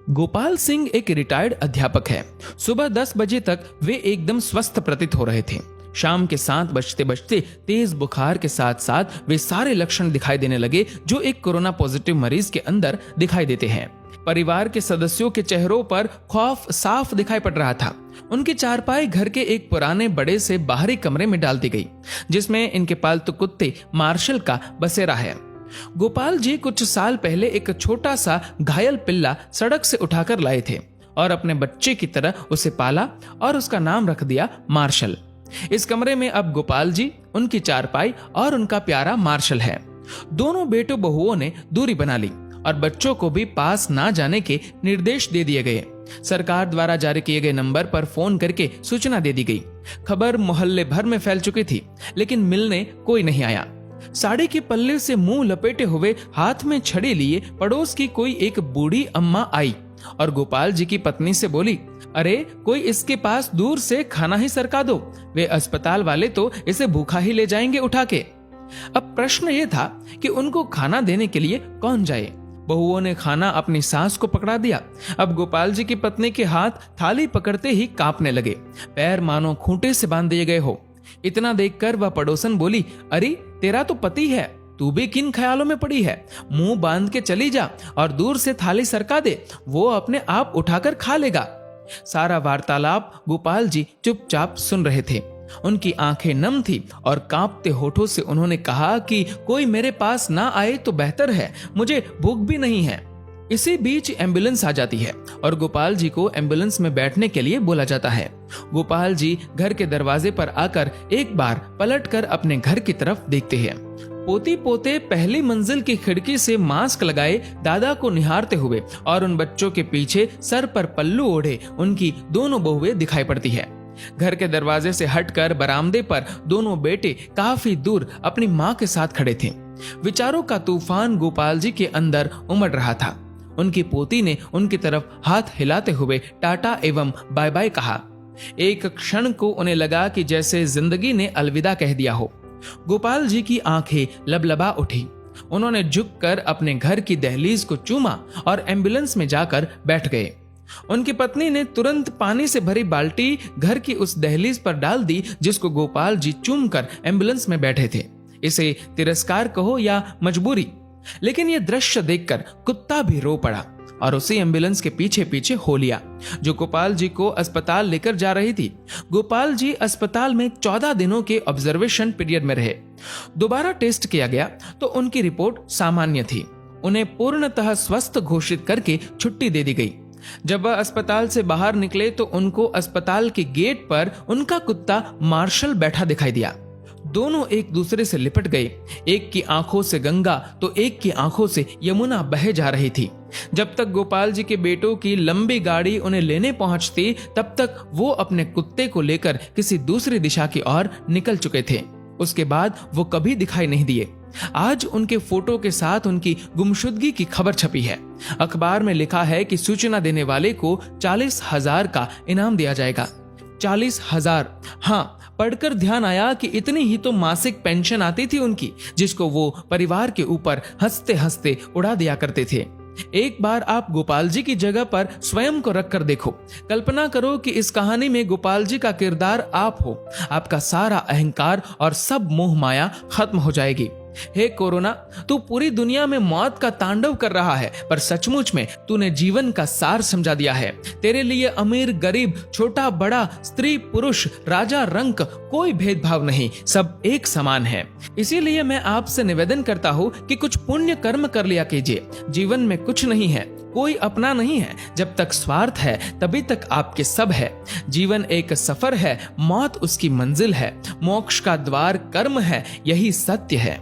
गोपाल सिंह एक रिटायर्ड अध्यापक है। सुबह 10 बजे तक वे एकदम स्वस्थ प्रतीत हो रहे थे। शाम के 7 बजते बजते तेज बुखार के साथ साथ वे सारे लक्षण दिखाई देने लगे जो एक कोरोना पॉजिटिव मरीज के अंदर दिखाई देते हैं। परिवार के सदस्यों के चेहरों पर खौफ साफ दिखाई पड़ रहा था। उनकी चारपाई घर के एक पुराने बड़े से बाहरी कमरे में डाल दी गई, जिसमें इनके पालतू कुत्ते मार्शल का बसेरा है। गोपाल जी कुछ साल पहले एक छोटा सा घायल पिल्ला सड़क से उठाकर लाए थे और अपने बच्चे की तरह उसे पाला और उसका नाम रख दिया मार्शल। इस कमरे में अब गोपाल जी, उनकी चारपाई और उनका प्यारा मार्शल है। दोनों बेटों बहुओं ने दूरी बना ली और बच्चों को भी पास ना जाने के निर्देश दे दिए गए। सरकार द्वारा जारी किए गए नंबर पर फोन करके सूचना दे दी गई। खबर मोहल्ले भर में फैल चुकी थी, लेकिन मिलने कोई नहीं आया। साड़ी के पल्ले से मुंह लपेटे हुए, हाथ में छड़ी लिए पड़ोस की कोई एक बूढ़ी अम्मा आई और गोपाल जी की पत्नी से बोली, अरे कोई इसके पास दूर से खाना ही सरका दो, वे अस्पताल वाले तो इसे भूखा ही ले जाएंगे उठा के। अब प्रश्न ये था कि उनको खाना देने के लिए कौन जाए। बहुओं ने खाना अपनी सास को पकड़ा दिया। अब गोपाल जी की पत्नी के हाथ थाली पकड़ते ही कांपने लगे, पैर मानो खूंटे से बांध दिए गए हो। इतना देखकर वह पड़ोसन बोली, अरे तेरा तो पति है, तू भी किन ख्यालों में पड़ी है? मुंह बांध के चली जा और दूर से थाली सरका दे, वो अपने आप उठाकर खा लेगा। सारा वार्तालाप गोपाल जी चुपचाप सुन रहे थे। उनकी आंखें नम थी और कांपते होठों से उन्होंने कहा कि कोई मेरे पास ना आए तो बेहतर है, मुझे भूख भी नहीं है। इसी बीच एम्बुलेंस आ जाती है और गोपाल जी को एम्बुलेंस में बैठने के लिए बोला जाता है। गोपाल जी घर के दरवाजे पर आकर एक बार पलटकर अपने घर की तरफ देखते हैं। पोती पोते पहली मंजिल की खिड़की से मास्क लगाए दादा को निहारते हुए और उन बच्चों के पीछे सर पर पल्लू ओढ़े उनकी दोनों बहुएं दिखाई पड़ती है। घर के दरवाजे से हटकर बरामदे पर दोनों बेटे काफी दूर अपनी मां के साथ खड़े थे। विचारों का तूफान गोपाल जी के अंदर उमड़ रहा था। उनकी पोती ने उनकी तरफ हाथ हिलाते हुए टाटा एवं बाय बाय कहा। एक क्षण को उन्हें लगा कि जैसे जिंदगी ने अलविदा कह दिया हो। गोपाल जी की आंखें लबलबा उठी। उन्होंने झुककर अपने घर की दहलीज को चूमा और एम्बुलेंस में जाकर बैठ गए। उनकी पत्नी ने तुरंत पानी से भरी बाल्टी घर की उस दहलीज पर डाल दी जिसको गोपाल जी चूमकर एम्बुलेंस में बैठे थे। इसे तिरस्कार कहो या मजबूरी, लेकिन यह दृश्य देखकर कुत्ता भी रो पड़ा और उसी एम्बुलेंस के पीछे पीछे हो लिया जो गोपाल जी को अस्पताल लेकर जा रही थी। गोपाल जी अस्पताल में 14 दिनों के ऑब्जर्वेशन पीरियड में रहे। दोबारा टेस्ट किया गया तो उनकी रिपोर्ट सामान्य थी। उन्हें पूर्णतः स्वस्थ घोषित करके छुट्टी दे दी गई। जब वह अस्पताल से बाहर निकले तो उनको अस्पताल के गेट पर उनका कुत्ता मार्शल बैठा दिखाई दिया। दोनों एक दूसरे से लिपट गए। एक की आंखों से गंगा तो एक की आंखों से यमुना बहे जा रही थी। जब तक गोपाल जी के बेटों की लंबी गाड़ी उन्हें लेने पहुंचती, तब तक वो अपने कुत्ते को लेकर किसी दूसरी दिशा की ओर निकल चुके थे। उसके बाद वो कभी दिखाई नहीं दिए। आज उनके फोटो के साथ उनकी गुमशुदगी की खबर छपी है। अखबार में लिखा है कि सूचना देने वाले को 40,000 का इनाम दिया जाएगा। 40,000। हाँ, पढ़कर ध्यान आया कि इतनी ही तो मासिक पेंशन आती थी उनकी, जिसको वो परिवार के ऊपर हंसते हंसते उड़ा दिया करते थे। एक बार आप गोपाल जी की जगह पर स्वयं को रखकर देखो। कल्पना करो कि इस कहानी में गोपाल जी का किरदार आप हो। आपका सारा अहंकार और सब मोह माया खत्म हो जाएगी। हे कोरोना, तू पूरी दुनिया में मौत का तांडव कर रहा है, पर सचमुच में तूने जीवन का सार समझा दिया है। तेरे लिए अमीर गरीब, छोटा बड़ा, स्त्री पुरुष, राजा रंक कोई भेदभाव नहीं, सब एक समान है। इसीलिए मैं आपसे निवेदन करता हूँ कि कुछ पुण्य कर्म कर लिया कीजिए। जीवन में कुछ नहीं है, कोई अपना नहीं है। जब तक स्वार्थ है तभी तक आपके सब है। जीवन एक सफर है, मौत उसकी मंजिल है। मोक्ष का द्वार कर्म है, यही सत्य है।